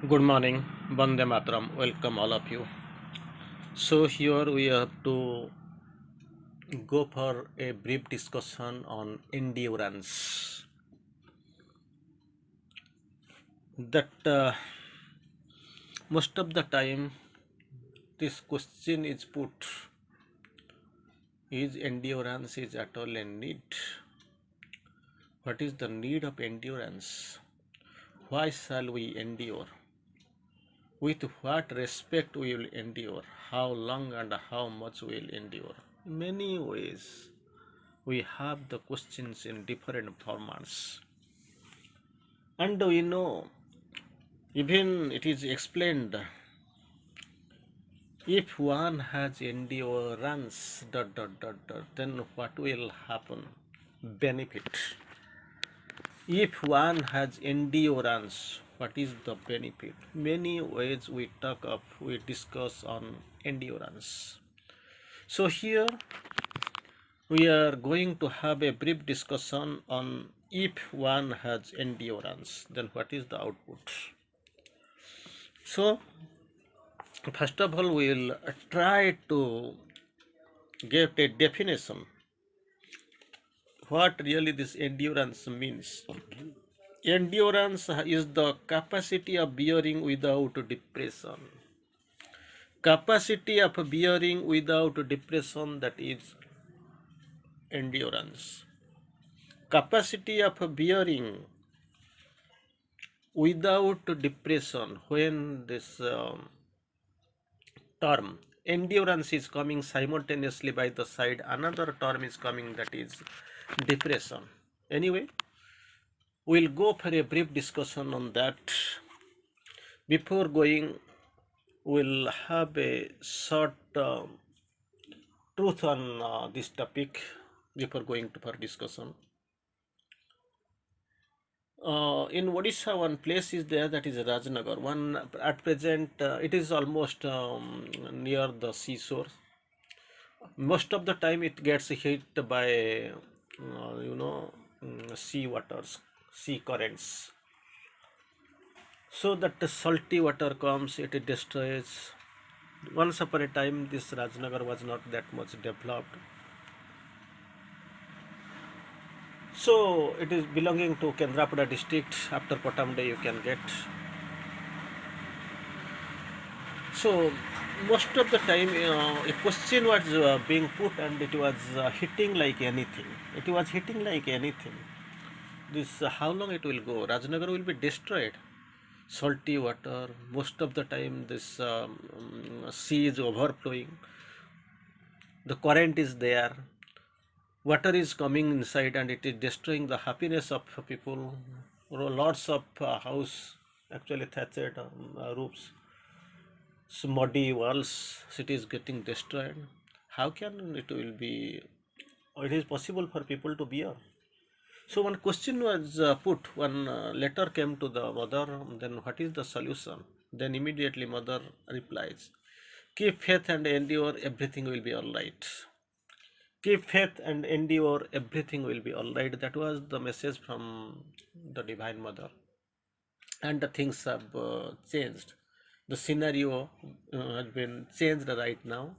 Good morning, Bande Matram. Welcome all of you. So here we have to go for a brief discussion on endurance. That most of the time this question is put: Is endurance is at all a need? What is the need of endurance? Why shall we endure? With what respect we will endure? How long and how much we will endure? In many ways we have the questions in different formats, and we know even it is explained, if one has endurance then what will happen, benefit. If one has endurance, what is the benefit? Many ways we discuss on endurance. So here we are going to have a brief discussion on, if one has endurance, then what is the output. So first of all, we will try to get a definition what really this endurance means. Endurance is the capacity of bearing without depression. Capacity of bearing without depression, that is endurance. Capacity of bearing without depression. When this term endurance is coming simultaneously by the side, another term is coming, that is depression. Anyway, we'll go for a brief discussion on that. Before going, we'll have a short truth on this topic before going to for discussion. In Odisha, one place is there, that is Rajnagar. One at present, it is almost near the seashore. Most of the time, it gets hit by sea waters, sea currents. So that the salty water comes, it destroys. Once upon a time, this Rajnagar was not that much developed. So it is belonging to Kendrapada district. After Kotamde, you can get. So most of the time, a question was being put, and it was hitting like anything. It was hitting like anything. This how long it will go? Rajnagar will be destroyed. Salty water. Most of the time, this sea is overflowing. The current is there. Water is coming inside, and it is destroying the happiness of people. Lots of house, actually thatched roofs, muddy walls, cities getting destroyed. How can it will be? It is possible for people to bear. So one question was put. One letter came to the mother. Then what is the solution? Then immediately mother replies, "Keep faith and endure. Everything will be all right. Keep faith and endure. Everything will be all right." That was the message from the Divine Mother, and the things have changed. The scenario has been changed right now.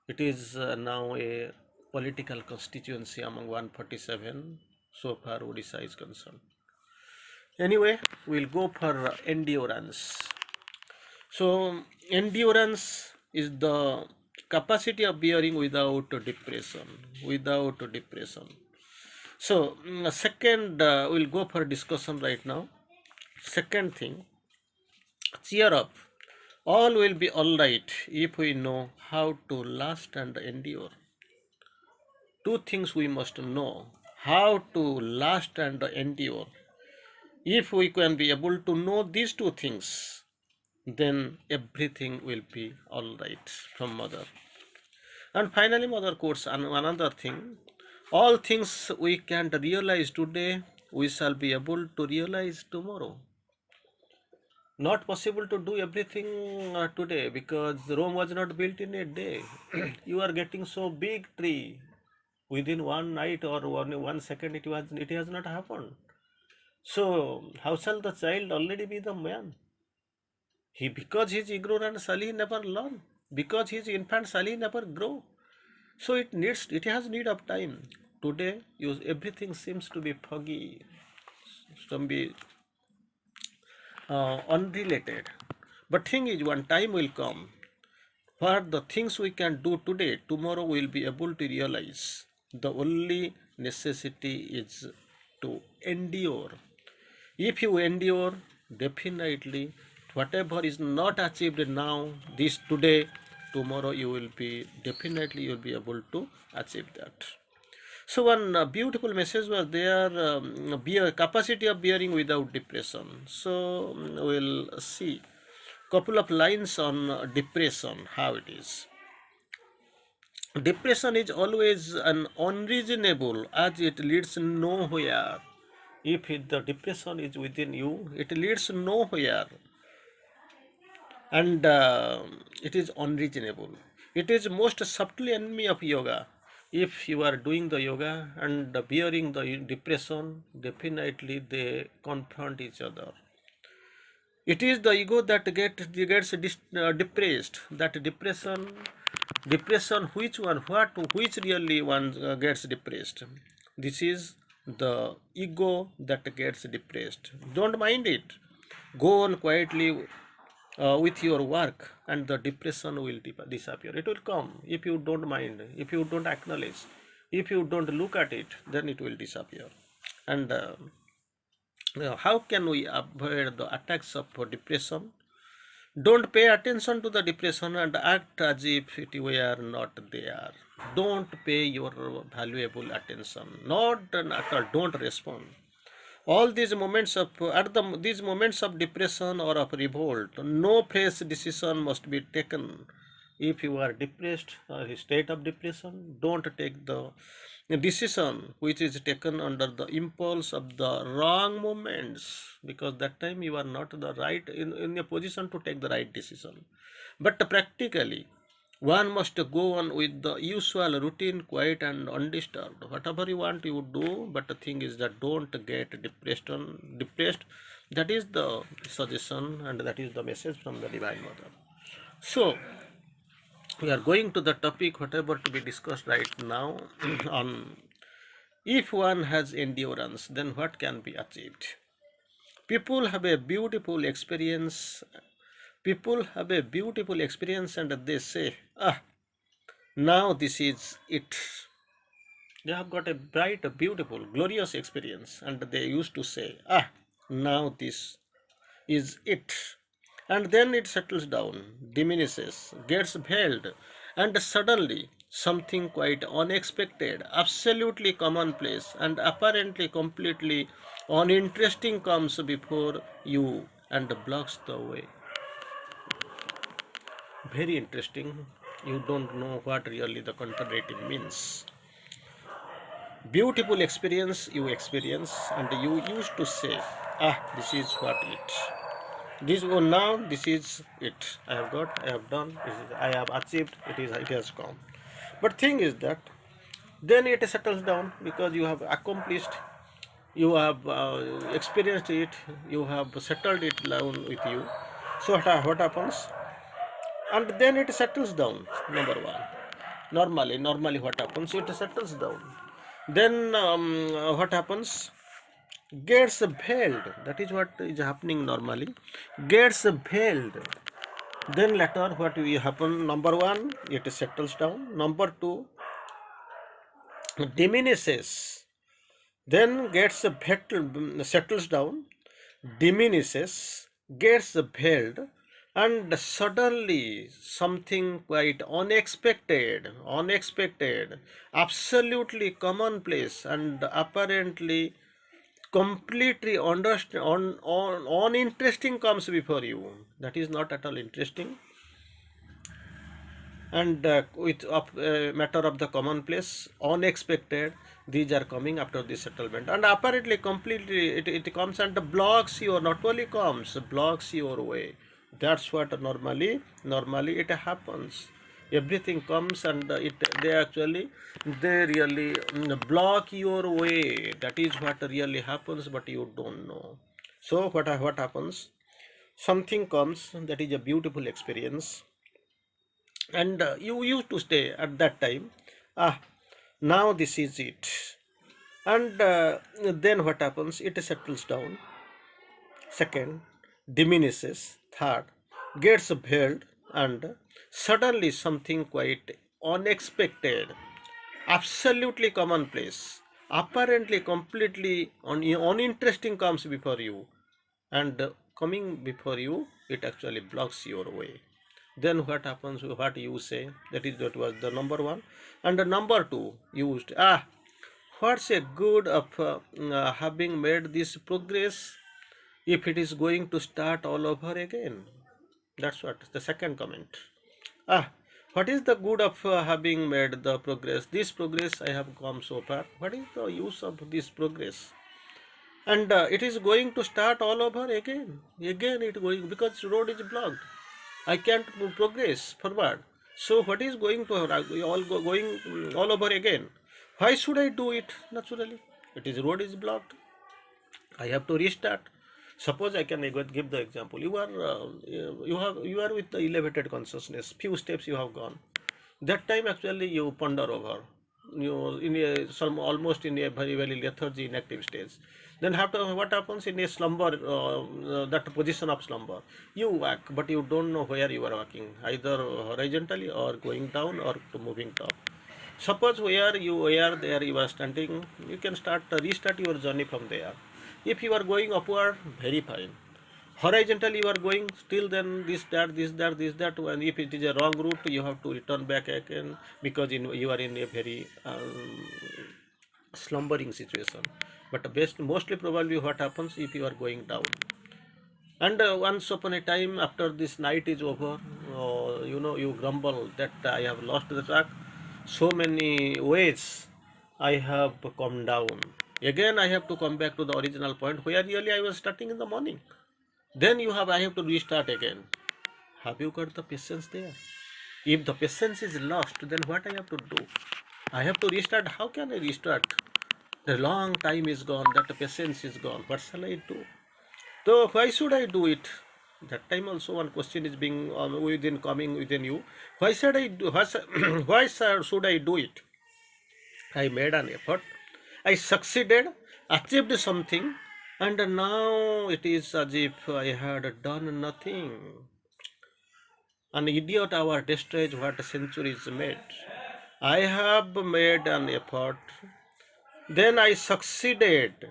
It is now a political constituency among 147, so far Odisha is concerned. Anyway, we'll go for endurance. So, endurance is the capacity of bearing without depression. Without depression. So, second, we'll go for discussion right now. Second thing, cheer up. All will be all right if we know how to last and endure. Two things we must know: how to last and endure. If we can be able to know these two things, then everything will be all right from Mother. And finally, Mother quotes another thing: all things we can't realize today, we shall be able to realize tomorrow. Not possible to do everything today, because Rome was not built in a day. You are getting so big tree within one night or one second. It has not happened. So how shall the child already be the man? He, because he is ignorant, shall he never learn? Because he is infant, shall he never grow? So it has need of time. Today, everything seems to be foggy, some be unrelated. But thing is, one time will come where the things we can do today, tomorrow we'll be able to realize. The only necessity is to endure. If you endure, definitely whatever is not achieved now, this today, tomorrow you will be definitely you will be able to achieve that. So one beautiful message was there, bear capacity of bearing without depression. So we'll see couple of lines on depression, how it is. Depression is always an unreasonable as it leads nowhere. If the depression is within you, it leads nowhere, and it is unreasonable. It is most subtle enemy of yoga. If you are doing the yoga and bearing the depression, definitely they confront each other. It is the ego that depressed. That depression, which one, which really one gets depressed? This is the ego that gets depressed. Don't mind it. Go on quietly with your work, and the depression will disappear. It will come if you don't mind, if you don't acknowledge, if you don't look at it, then it will disappear. And how can we avoid the attacks of depression? Don't pay attention to the depression and act as if it were not there. Don't pay your valuable attention. Not at all. Don't respond. All these moments of these moments of depression or of revolt, no fresh decision must be taken. If you are depressed or in state of depression, don't take the decision which is taken under the impulse of the wrong moments, because that time you are not the right in a position to take the right decision. But practically, one must go on with the usual routine, quiet and undisturbed. Whatever you want, you do. But the thing is that don't get depressed. That is the suggestion, and that is the message from the Divine Mother. So we are going to the topic whatever to be discussed right now on if one has endurance, then what can be achieved? People have a beautiful experience. People have a beautiful experience, and they say, ah, now this is it. They have got a bright, beautiful, glorious experience, and they used to say, ah, now this is it. And then it settles down, diminishes, gets veiled, and suddenly something quite unexpected, absolutely commonplace, and apparently completely uninteresting comes before you and blocks the way. Very interesting. You don't know what really the contradicting means. Beautiful experience you experience, and you used to say, ah, this is what it. This one now, this is it. I have got, I have done, this is, I have achieved, it has come. But thing is that then it settles down because you have accomplished, you have experienced it, you have settled it down with you. So what happens? And then it settles down. Number one, normally what happens? It settles down. Then what happens? Gets veiled. That is what is happening normally. Gets veiled. Then later what will happen? Number one, it settles down. Number two, diminishes. Then gets settles down, diminishes, gets veiled, and suddenly something quite unexpected, absolutely commonplace, and apparently completely uninteresting comes before you. That is not at all interesting, and with matter of the commonplace, unexpected, these are coming after the settlement, and apparently completely it comes and blocks your, not only comes, blocks your way. That's what normally it happens. Everything comes and they really block your way. That is what really happens, but you don't know. So what happens? something comes that is a beautiful experience, and you used to stay at that time. Ah, now this is it. And then what happens? It settles down. Second, diminishes. Third, gets veiled, and suddenly something quite unexpected, absolutely commonplace, apparently completely uninteresting comes before you, and coming before you, it actually blocks your way. Then what happens? What you say? That was the number one, and the number two used. What's a good of having made this progress if it is going to start all over again? That's what the second comment. Ah, what is the good of having made the progress? This progress I have come so far. What is the use of this progress? And it is going to start all over again. Again, it going because road is blocked. I can't progress forward. So what is going to going all over again? Why should I do it naturally? It is road is blocked. I have to restart. Suppose I can give the example. You are with the elevated consciousness. Few steps you have gone. That time actually you ponder over. You in a some almost in a very lethargy inactive stage. Then after what happens in a slumber, that position of slumber, you walk, but you don't know where you are walking, either horizontally or going down or to moving top. Suppose where you were there, you are standing, you can start restart your journey from there. If you are going upward, very fine. Horizontally you are going, still then this that, and if it is a wrong route, you have to return back again because you are in a very slumbering situation. But best mostly probably what happens if you are going down, and once upon a time, after this night is over, you grumble that I have lost the track. So many ways I have come down. Again, I have to come back to the original point where really I was starting in the morning. Then I have to restart again. Have you got the patience there? If the patience is lost, then what I have to do? I have to restart. How can I restart? The long time is gone, that patience is gone. What shall I do? So why should I do it? That time also one question is being within coming within you. Why should I do? Should I do it? I made an effort. I succeeded, achieved something, and now it is as if I had done nothing. An idiot hour destroys what centuries made. I have made an effort, then I succeeded.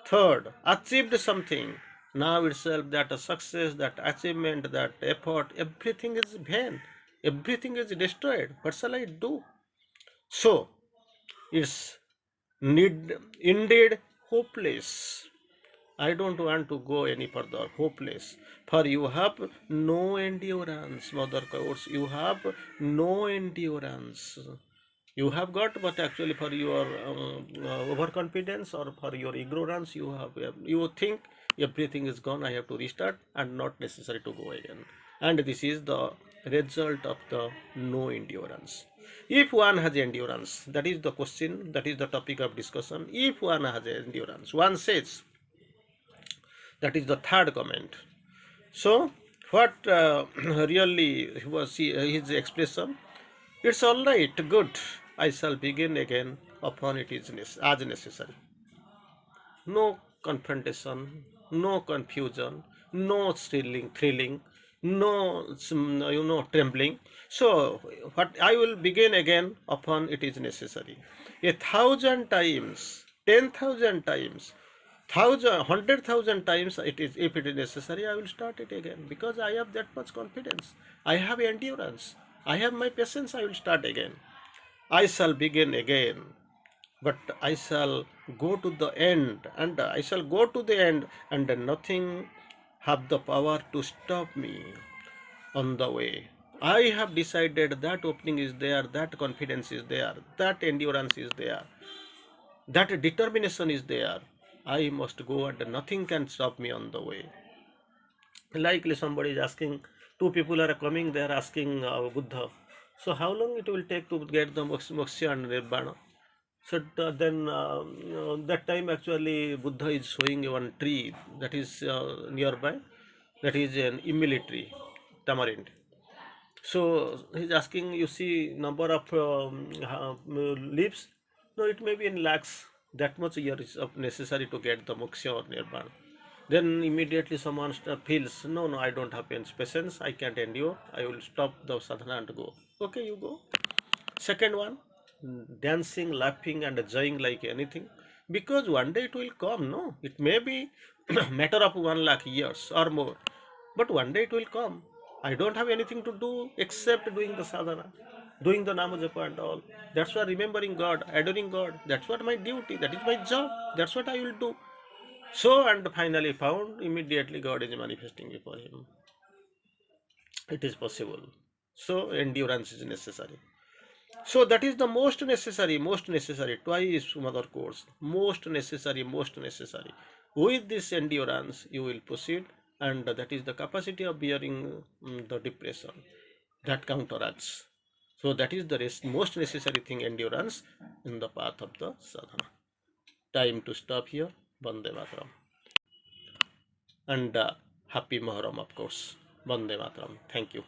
Third, achieved something. Now itself that success, that achievement, that effort, everything is vain. Everything is destroyed. What shall I do? So it's indeed hopeless. I don't want to go any further. Hopeless. For you have no endurance, mother courts. You have no endurance. You have got, but actually for your overconfidence or for your ignorance, you think everything is gone. I have to restart and not necessary to go again. And this is the result of the no endurance. If one has endurance, that is the question. That is the topic of discussion. If one has endurance, one says, that is the third comment. So, what really was his expression? It's all right, good. I shall begin again upon it is as necessary. No confrontation, no confusion, no thrilling, no trembling. So, what I will begin again upon it is necessary. 1,000 times, 10,000 times, 100,000 times it is, if it is necessary, I will start it again because I have that much confidence. I have endurance. I have my patience. I will start again. I shall begin again, but I shall go to the end, and I shall go to the end, and nothing have the power to stop me on the way. I have decided that opening is there, that confidence is there, that endurance is there, that determination is there. I must go, and nothing can stop me on the way. Likely somebody is asking, two people are coming, they are asking Buddha, so how long it will take to get the moksha and nirvana? So then that time actually Buddha is showing one tree that is nearby. that is an immilitary tamarind. So he's asking, you see number of leaves? No, it may be in lakhs. That much year is necessary to get the moksha or nirvana. Then immediately someone feels, no, no, I don't have patience. I can't endure. I will stop the sadhana and go. Okay, you go. Second one, dancing, laughing, and enjoying like anything. Because one day it will come, no? It may be matter of 1 lakh years or more. But one day it will come. I don't have anything to do except doing the sadhana, doing the namajapa and all. That's why remembering God, adoring God. That's what my duty. That is my job. That's what I will do. So, and finally found, immediately God is manifesting before him. It is possible. So, endurance is necessary. So that is the most necessary, most necessary. Twice mother course, most necessary, most necessary. With this endurance, you will proceed, and that is the capacity of bearing the depression that counteracts. So that is the most necessary thing, endurance in the path of the sadhana. Time to stop here. Vande Mataram. And happy Muharram, of course. Vande Mataram. Thank you.